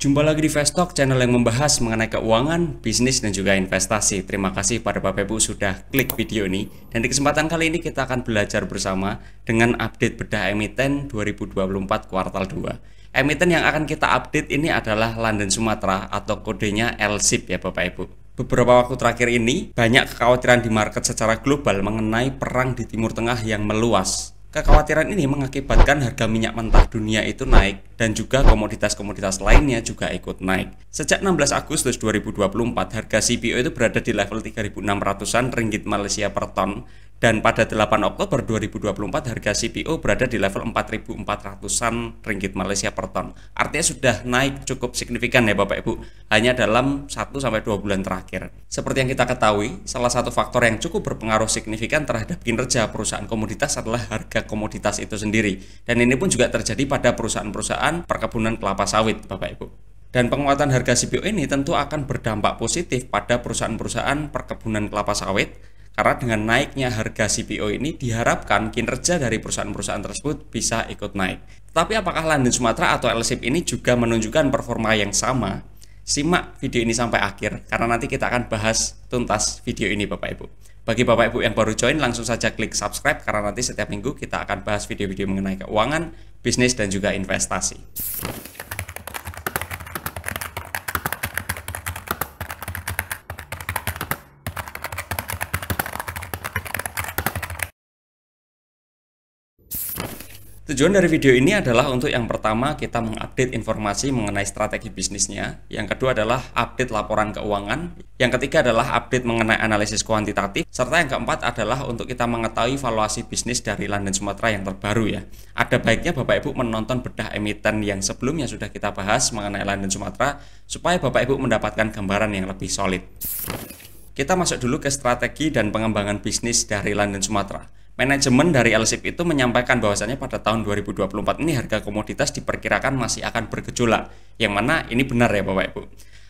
Jumpa lagi di Vestok, channel yang membahas mengenai keuangan, bisnis, dan juga investasi. Terima kasih pada Bapak Ibu sudah klik video ini. Dan di kesempatan kali ini kita akan belajar bersama dengan update bedah emiten 2024 kuartal 2. Emiten yang akan kita update ini adalah London Sumatra atau kodenya LSIP ya Bapak Ibu. Beberapa waktu terakhir ini banyak kekhawatiran di market secara global mengenai perang di Timur Tengah yang meluas. Kekhawatiran ini mengakibatkan harga minyak mentah dunia itu naik dan juga komoditas-komoditas lainnya juga ikut naik. Sejak 16 Agustus 2024, harga CPO itu berada di level 3.600-an ringgit Malaysia per ton. Dan pada 8 Oktober 2024 harga CPO berada di level 4.400-an ringgit Malaysia per ton. Artinya sudah naik cukup signifikan ya Bapak Ibu, hanya dalam 1-2 bulan terakhir. Seperti yang kita ketahui, salah satu faktor yang cukup berpengaruh signifikan terhadap kinerja perusahaan komoditas adalah harga komoditas itu sendiri. Dan ini pun juga terjadi pada perusahaan-perusahaan perkebunan kelapa sawit Bapak Ibu. Dan penguatan harga CPO ini tentu akan berdampak positif pada perusahaan-perusahaan perkebunan kelapa sawit. Karena dengan naiknya harga CPO ini diharapkan kinerja dari perusahaan-perusahaan tersebut bisa ikut naik. Tapi apakah London Sumatra atau LSIP ini juga menunjukkan performa yang sama? Simak video ini sampai akhir karena nanti kita akan bahas tuntas video ini Bapak Ibu. Bagi Bapak Ibu yang baru join langsung saja klik subscribe karena nanti setiap minggu kita akan bahas video-video mengenai keuangan, bisnis dan juga investasi. Tujuan dari video ini adalah untuk yang pertama kita mengupdate informasi mengenai strategi bisnisnya, yang kedua adalah update laporan keuangan, yang ketiga adalah update mengenai analisis kuantitatif, serta yang keempat adalah untuk kita mengetahui valuasi bisnis dari London Sumatra yang terbaru ya. Ada baiknya Bapak Ibu menonton bedah emiten yang sebelumnya sudah kita bahas mengenai London Sumatra supaya Bapak Ibu mendapatkan gambaran yang lebih solid. Kita masuk dulu ke strategi dan pengembangan bisnis dari London Sumatra. Manajemen dari LSIP itu menyampaikan bahwasannya pada tahun 2024 ini harga komoditas diperkirakan masih akan bergejolak, yang mana ini benar ya Bapak Ibu.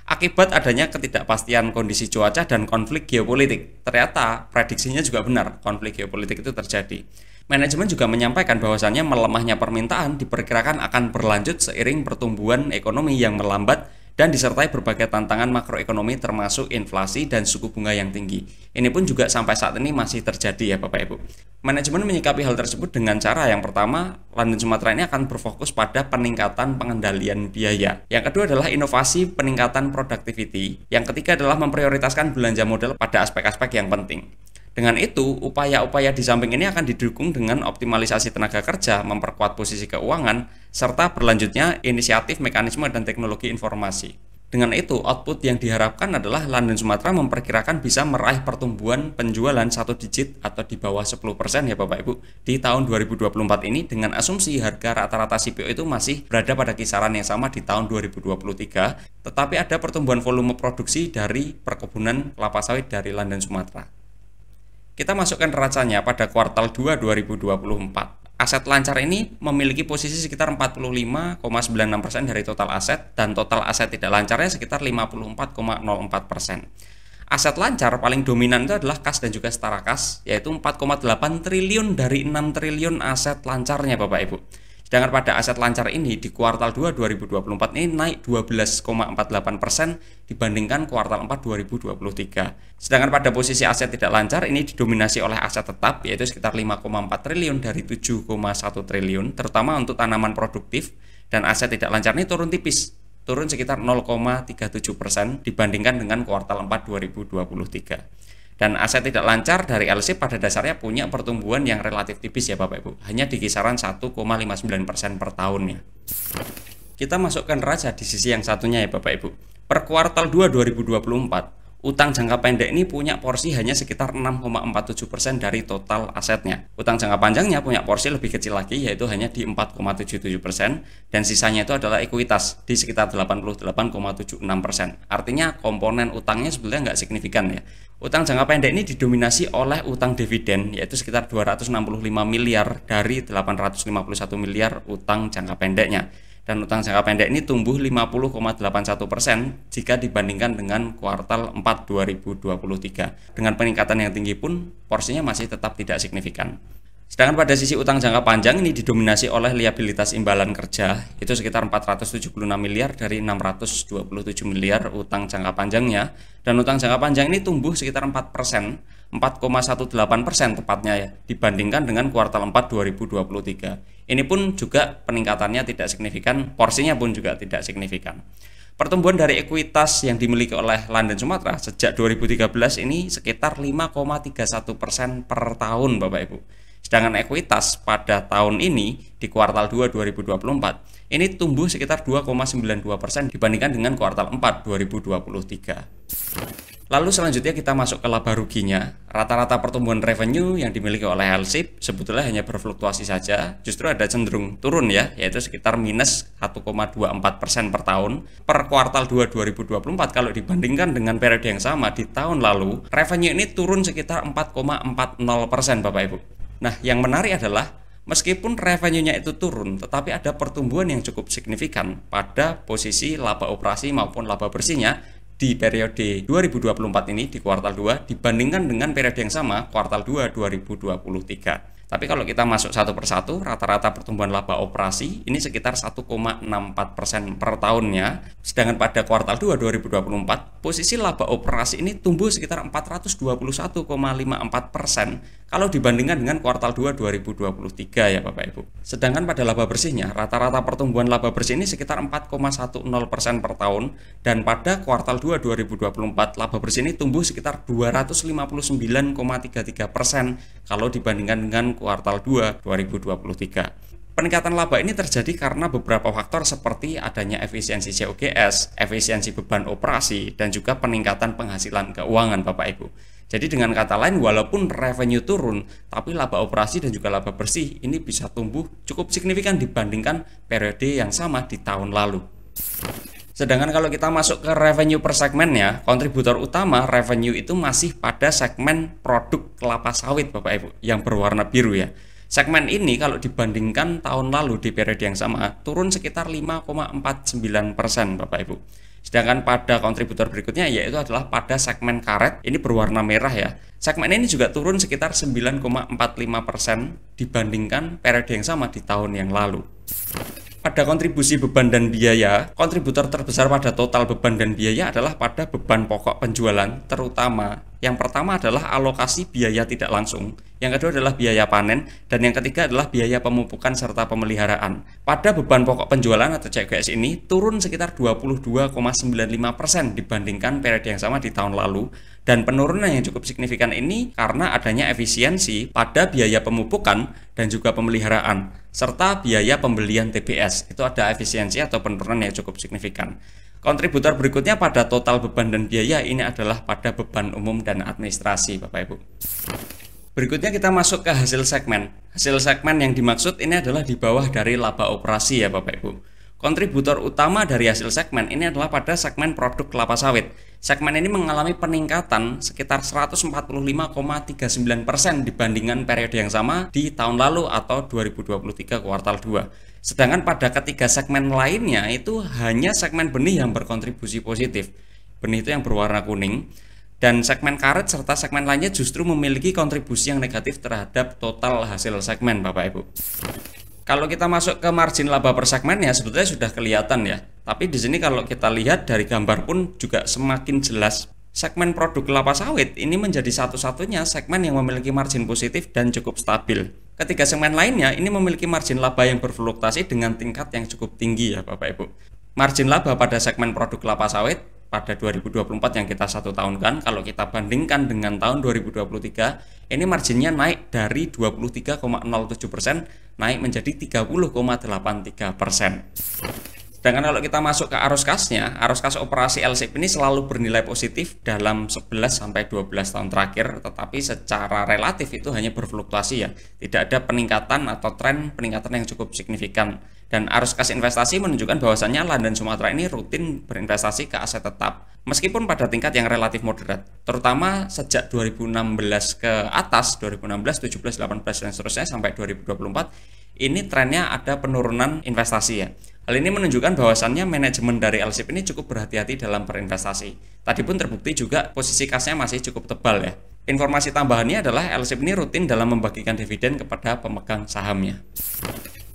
Akibat adanya ketidakpastian kondisi cuaca dan konflik geopolitik, ternyata prediksinya juga benar, konflik geopolitik itu terjadi. Manajemen juga menyampaikan bahwasannya melemahnya permintaan diperkirakan akan berlanjut seiring pertumbuhan ekonomi yang melambat dan disertai berbagai tantangan makroekonomi termasuk inflasi dan suku bunga yang tinggi. Ini pun juga sampai saat ini masih terjadi ya Bapak Ibu. Manajemen menyikapi hal tersebut dengan cara yang pertama, London Sumatra ini akan berfokus pada peningkatan pengendalian biaya. Yang kedua adalah inovasi peningkatan productivity. Yang ketiga adalah memprioritaskan belanja modal pada aspek-aspek yang penting. Dengan itu, upaya-upaya di samping ini akan didukung dengan optimalisasi tenaga kerja, memperkuat posisi keuangan, serta berlanjutnya inisiatif mekanisme dan teknologi informasi. Dengan itu, output yang diharapkan adalah London Sumatra memperkirakan bisa meraih pertumbuhan penjualan 1 digit atau di bawah 10% ya Bapak Ibu di tahun 2024 ini dengan asumsi harga rata-rata CPO itu masih berada pada kisaran yang sama di tahun 2023, tetapi ada pertumbuhan volume produksi dari perkebunan kelapa sawit dari London Sumatra. Kita masukkan neracanya pada kuartal 2 2024. Aset lancar ini memiliki posisi sekitar 45,96% dari total aset dan total aset tidak lancarnya sekitar 54,04%. Aset lancar paling dominan itu adalah kas dan juga setara kas, yaitu 4,8 triliun dari 6 triliun aset lancarnya Bapak Ibu. Sedangkan pada aset lancar ini di kuartal 2 2024 ini naik 12,48% dibandingkan kuartal 4 2023. Sedangkan pada posisi aset tidak lancar ini didominasi oleh aset tetap yaitu sekitar 5,4 triliun dari 7,1 triliun terutama untuk tanaman produktif, dan aset tidak lancar ini turun tipis, turun sekitar 0,37% dibandingkan dengan kuartal 4 2023. Dan aset tidak lancar dari LSIP pada dasarnya punya pertumbuhan yang relatif tipis ya Bapak Ibu, hanya di kisaran 1,59% per tahunnya. Kita masukkan neraca di sisi yang satunya ya Bapak Ibu. Per kuartal 2 2024, utang jangka pendek ini punya porsi hanya sekitar 6,47% dari total asetnya. Utang jangka panjangnya punya porsi lebih kecil lagi yaitu hanya di 4,77% dan sisanya itu adalah ekuitas di sekitar 88,76%. Artinya komponen utangnya sebenarnya nggak signifikan ya. Utang jangka pendek ini didominasi oleh utang dividen yaitu sekitar 265 miliar dari 851 miliar utang jangka pendeknya. Dan utang jangka pendek ini tumbuh 50,81% jika dibandingkan dengan kuartal 4 2023. Dengan peningkatan yang tinggi pun porsinya masih tetap tidak signifikan. Sedangkan pada sisi utang jangka panjang ini didominasi oleh liabilitas imbalan kerja, itu sekitar 476 miliar dari 627 miliar utang jangka panjangnya. Dan utang jangka panjang ini tumbuh sekitar 4%, 4,18% tepatnya ya, dibandingkan dengan kuartal 4 2023. Ini pun juga peningkatannya tidak signifikan, porsinya pun juga tidak signifikan. Pertumbuhan dari ekuitas yang dimiliki oleh London Sumatera sejak 2013 ini sekitar 5,31% per tahun Bapak Ibu. Sedangkan ekuitas pada tahun ini di kuartal 2 2024 ini tumbuh sekitar 2,92% dibandingkan dengan kuartal 4 2023. Lalu selanjutnya kita masuk ke laba ruginya. Rata-rata pertumbuhan revenue yang dimiliki oleh LSIP sebetulnya hanya berfluktuasi saja, justru ada cenderung turun ya, yaitu sekitar minus 1,24% per tahun. Per kuartal 2 2024 kalau dibandingkan dengan periode yang sama di tahun lalu, revenue ini turun sekitar 4,40% Bapak Ibu. Nah, yang menarik adalah meskipun revenue-nya itu turun, tetapi ada pertumbuhan yang cukup signifikan pada posisi laba operasi maupun laba bersihnya di periode 2024 ini di kuartal 2 dibandingkan dengan periode yang sama kuartal 2 2023. Tapi kalau kita masuk satu persatu, rata-rata pertumbuhan laba operasi ini sekitar 1,64% per tahunnya. Sedangkan pada kuartal 2 2024, posisi laba operasi ini tumbuh sekitar 421,54% kalau dibandingkan dengan kuartal 2 2023 ya Bapak Ibu. Sedangkan pada laba bersihnya, rata-rata pertumbuhan laba bersih ini sekitar 4,10% per tahun, dan pada kuartal 2 2024 laba bersih ini tumbuh sekitar 259,33% kalau dibandingkan dengan kuartal 2 2023. Peningkatan laba ini terjadi karena beberapa faktor seperti adanya efisiensi COGS, efisiensi beban operasi, dan juga peningkatan penghasilan keuangan Bapak Ibu. Jadi dengan kata lain, walaupun revenue turun, tapi laba operasi dan juga laba bersih ini bisa tumbuh cukup signifikan dibandingkan periode yang sama di tahun lalu. Sedangkan kalau kita masuk ke revenue per segmennya, kontributor utama revenue itu masih pada segmen produk kelapa sawit Bapak Ibu, yang berwarna biru ya. Segmen ini kalau dibandingkan tahun lalu di periode yang sama, turun sekitar 5,49% Bapak Ibu. Sedangkan pada kontributor berikutnya yaitu adalah pada segmen karet, ini berwarna merah ya. Segmen ini juga turun sekitar 9,45% dibandingkan periode yang sama di tahun yang lalu. Pada kontribusi beban dan biaya, kontributor terbesar pada total beban dan biaya adalah pada beban pokok penjualan, terutama yang pertama adalah alokasi biaya tidak langsung, yang kedua adalah biaya panen, dan yang ketiga adalah biaya pemupukan serta pemeliharaan. Pada beban pokok penjualan atau COGS ini turun sekitar 22,95% dibandingkan periode yang sama di tahun lalu, dan penurunan yang cukup signifikan ini karena adanya efisiensi pada biaya pemupukan dan juga pemeliharaan, serta biaya pembelian TBS. Itu ada efisiensi atau penurunan yang cukup signifikan. Kontributor berikutnya pada total beban dan biaya ini adalah pada beban umum dan administrasi Bapak Ibu. Berikutnya kita masuk ke hasil segmen. Hasil segmen yang dimaksud ini adalah di bawah dari laba operasi ya Bapak Ibu. Kontributor utama dari hasil segmen ini adalah pada segmen produk kelapa sawit. Segmen ini mengalami peningkatan sekitar 145,39% dibandingkan periode yang sama di tahun lalu atau 2023 kuartal 2. Sedangkan pada ketiga segmen lainnya itu hanya segmen benih yang berkontribusi positif. Benih itu yang berwarna kuning. Dan segmen karet serta segmen lainnya justru memiliki kontribusi yang negatif terhadap total hasil segmen Bapak Ibu. Kalau kita masuk ke margin laba per segmennya sebetulnya sudah kelihatan ya. Tapi di sini kalau kita lihat dari gambar pun juga semakin jelas. Segmen produk kelapa sawit ini menjadi satu-satunya segmen yang memiliki margin positif dan cukup stabil. Ketiga segmen lainnya ini memiliki margin laba yang berfluktuasi dengan tingkat yang cukup tinggi ya Bapak Ibu. Margin laba pada segmen produk kelapa sawit pada 2024 yang kita satu tahunkan, kalau kita bandingkan dengan tahun 2023, ini marginnya naik dari 23,07% naik menjadi 30,83%. Sedangkan kalau kita masuk ke arus kasnya, arus kas operasi LSIP ini selalu bernilai positif dalam 11-12 tahun terakhir, tetapi secara relatif itu hanya berfluktuasi ya. Tidak ada peningkatan atau tren peningkatan yang cukup signifikan. Dan arus kas investasi menunjukkan bahwasannya London Sumatera ini rutin berinvestasi ke aset tetap, meskipun pada tingkat yang relatif moderat, terutama sejak 2016 ke atas, 2016, 17, 18, dan seterusnya sampai 2024, ini trennya ada penurunan investasi ya. Hal ini menunjukkan bahwasannya manajemen dari LSIP ini cukup berhati-hati dalam berinvestasi. Tadi pun terbukti juga posisi kasnya masih cukup tebal ya. Informasi tambahannya adalah LSIP ini rutin dalam membagikan dividen kepada pemegang sahamnya.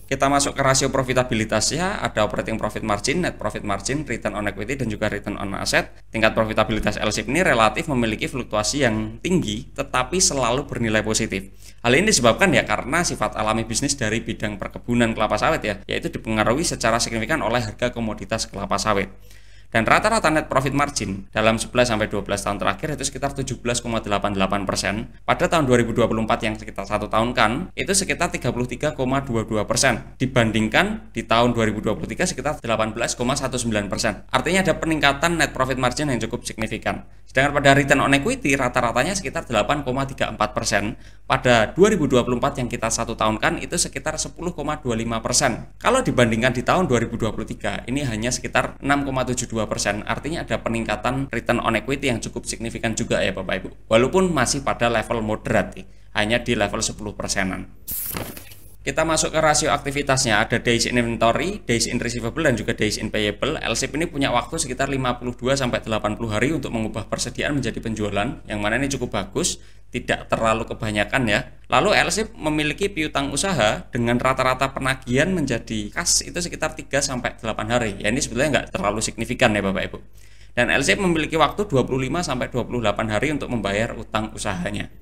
Kita masuk ke rasio profitabilitasnya, ada operating profit margin, net profit margin, return on equity, dan juga return on asset. Tingkat profitabilitas LSIP ini relatif memiliki fluktuasi yang tinggi, tetapi selalu bernilai positif. Hal ini disebabkan ya karena sifat alami bisnis dari bidang perkebunan kelapa sawit ya, yaitu dipengaruhi secara signifikan oleh harga komoditas kelapa sawit. Dan rata-rata net profit margin dalam 11-12 tahun terakhir itu sekitar 17,88%. Pada tahun 2024 yang sekitar 1 tahun kan, itu sekitar 33,22%. Dibandingkan di tahun 2023 sekitar 18,19%. Artinya ada peningkatan net profit margin yang cukup signifikan. Sedangkan pada return on equity rata-ratanya sekitar 8,34%. Pada 2024 yang kita 1 tahun kan itu sekitar 10,25%. Kalau dibandingkan di tahun 2023 ini hanya sekitar 6,72%. Artinya ada peningkatan return on equity yang cukup signifikan juga ya Bapak Ibu. Walaupun masih pada level moderat hanya di level 10%-an. Kita masuk ke rasio aktivitasnya, ada days in inventory, days in receivable, dan juga days in payable. LSIP ini punya waktu sekitar 52-80 hari untuk mengubah persediaan menjadi penjualan, yang mana ini cukup bagus, tidak terlalu kebanyakan ya. Lalu LSIP memiliki piutang usaha dengan rata-rata penagihan menjadi kas itu sekitar 3-8 hari. Ya ini sebetulnya nggak terlalu signifikan ya Bapak Ibu. Dan LSIP memiliki waktu 25-28 hari untuk membayar utang usahanya.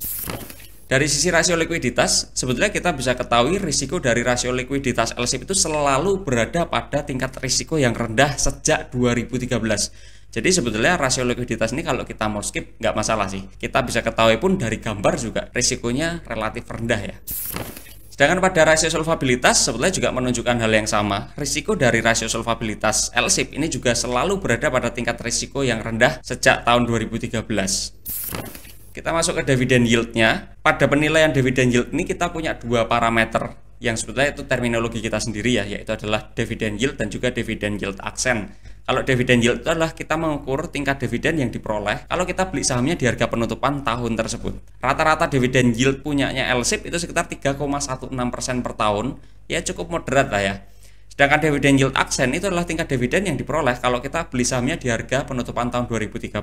Dari sisi rasio likuiditas, sebetulnya kita bisa ketahui risiko dari rasio likuiditas LSIP itu selalu berada pada tingkat risiko yang rendah sejak 2013. Jadi sebetulnya rasio likuiditas ini kalau kita mau skip nggak masalah sih. Kita bisa ketahui pun dari gambar juga risikonya relatif rendah ya. Sedangkan pada rasio solvabilitas sebetulnya juga menunjukkan hal yang sama. Risiko dari rasio solvabilitas LSIP ini juga selalu berada pada tingkat risiko yang rendah sejak tahun 2013. Kita masuk ke dividen yield-nya. Pada penilaian dividen yield ini kita punya dua parameter yang sebetulnya itu terminologi kita sendiri ya, yaitu adalah dividen yield dan juga dividen yield aksen. Kalau dividen yield itu adalah kita mengukur tingkat dividen yang diperoleh kalau kita beli sahamnya di harga penutupan tahun tersebut. Rata-rata dividen yield punyanya LSIP itu sekitar 3,16% per tahun, ya cukup moderat lah ya. Sedangkan dividen yield aksen itu adalah tingkat dividen yang diperoleh kalau kita beli sahamnya di harga penutupan tahun 2013,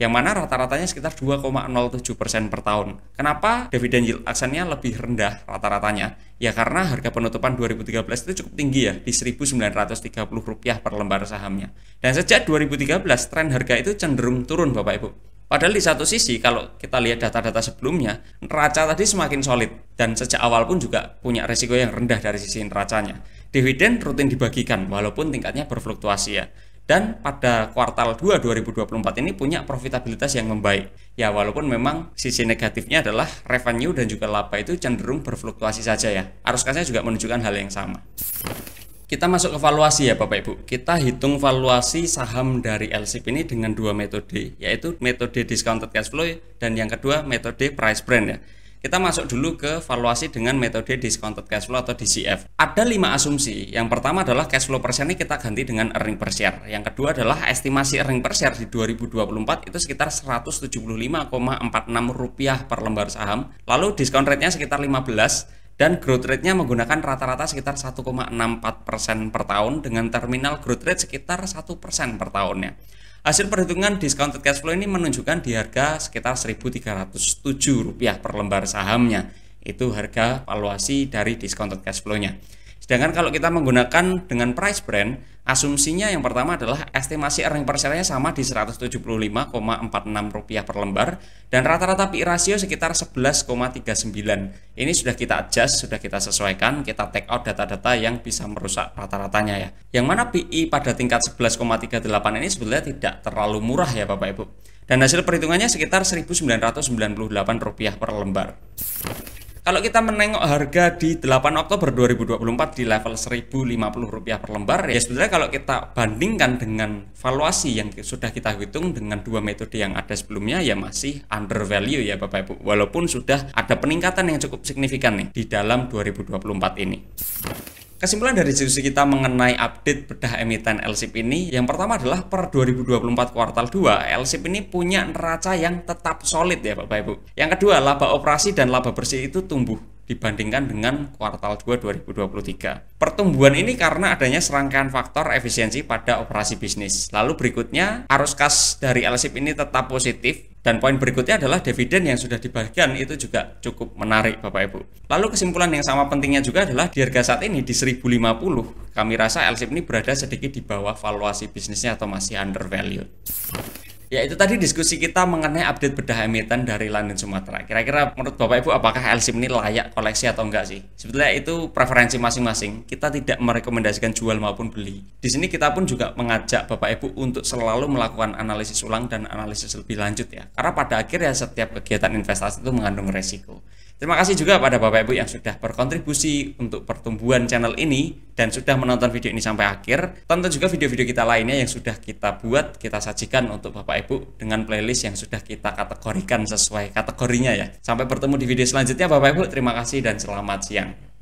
yang mana rata-ratanya sekitar 2,07% per tahun. Kenapa dividen yield aksennya lebih rendah rata-ratanya? Ya karena harga penutupan 2013 itu cukup tinggi ya, di Rp1.930 per lembar sahamnya. Dan sejak 2013 tren harga itu cenderung turun Bapak Ibu. Padahal di satu sisi kalau kita lihat data-data sebelumnya, neraca tadi semakin solid dan sejak awal pun juga punya risiko yang rendah dari sisi neracanya. Dividen rutin dibagikan walaupun tingkatnya berfluktuasi ya. Dan pada kuartal 2 2024 ini punya profitabilitas yang membaik. Ya walaupun memang sisi negatifnya adalah revenue dan juga laba itu cenderung berfluktuasi saja ya. Arus kasnya juga menunjukkan hal yang sama. Kita masuk ke valuasi ya Bapak Ibu. Kita hitung valuasi saham dari LSIP ini dengan dua metode, yaitu metode discounted cash flow dan yang kedua metode price brand ya. Kita masuk dulu ke valuasi dengan metode discounted cash flow atau DCF. Ada 5 asumsi. Yang pertama adalah cash flow per share ini kita ganti dengan earning per share. Yang kedua adalah estimasi earning per share di 2024 itu sekitar Rp175,46 per lembar saham. Lalu discount rate-nya sekitar 15. Dan growth rate-nya menggunakan rata-rata sekitar 1,64% per tahun dengan terminal growth rate sekitar 1% per tahunnya. Hasil perhitungan discounted cash flow ini menunjukkan di harga sekitar Rp1.307 per lembar sahamnya. Itu harga valuasi dari discounted cash flow-nya. Sedangkan kalau kita menggunakan dengan price brand, asumsinya yang pertama adalah estimasi earning per share-nya sama di Rp175,46 per lembar dan rata-rata PI rasio sekitar 11,39. Ini sudah kita adjust, sudah kita sesuaikan, kita take out data-data yang bisa merusak rata-ratanya ya. Yang mana PI pada tingkat 11,38 ini sebetulnya tidak terlalu murah ya Bapak Ibu. Dan hasil perhitungannya sekitar Rp1.998 per lembar. Kalau kita menengok harga di 8 Oktober 2024 di level Rp1.050 per lembar, ya sebenarnya kalau kita bandingkan dengan valuasi yang sudah kita hitung dengan dua metode yang ada sebelumnya, ya masih under value ya Bapak Ibu. Walaupun sudah ada peningkatan yang cukup signifikan nih di dalam 2024 ini. Kesimpulan dari diskusi kita mengenai update bedah emiten LSIP ini, yang pertama adalah per 2024 kuartal 2, LSIP ini punya neraca yang tetap solid ya Bapak Ibu. Yang kedua, laba operasi dan laba bersih itu tumbuh dibandingkan dengan kuartal 2 2023. Pertumbuhan ini karena adanya serangkaian faktor efisiensi pada operasi bisnis. Lalu berikutnya, arus kas dari LSIP ini tetap positif Dan poin berikutnya adalah dividen yang sudah dibagikan itu juga cukup menarik Bapak Ibu. Lalu kesimpulan yang sama pentingnya juga adalah di harga saat ini di 1050, kami rasa LSIP ini berada sedikit di bawah valuasi bisnisnya atau masih undervalued. Ya, itu tadi diskusi kita mengenai update bedah emiten dari London Sumatera. Kira-kira menurut Bapak Ibu apakah LSIP ini layak koleksi atau enggak sih? Sebetulnya itu preferensi masing-masing. Kita tidak merekomendasikan jual maupun beli. Di sini kita pun juga mengajak Bapak Ibu untuk selalu melakukan analisis ulang dan analisis lebih lanjut ya. Karena pada akhirnya setiap kegiatan investasi itu mengandung resiko. Terima kasih juga pada Bapak Ibu yang sudah berkontribusi untuk pertumbuhan channel ini dan sudah menonton video ini sampai akhir. Tonton juga video-video kita lainnya yang sudah kita buat, kita sajikan untuk Bapak Ibu dengan playlist yang sudah kita kategorikan sesuai kategorinya ya. Sampai bertemu di video selanjutnya Bapak Ibu, terima kasih dan selamat siang.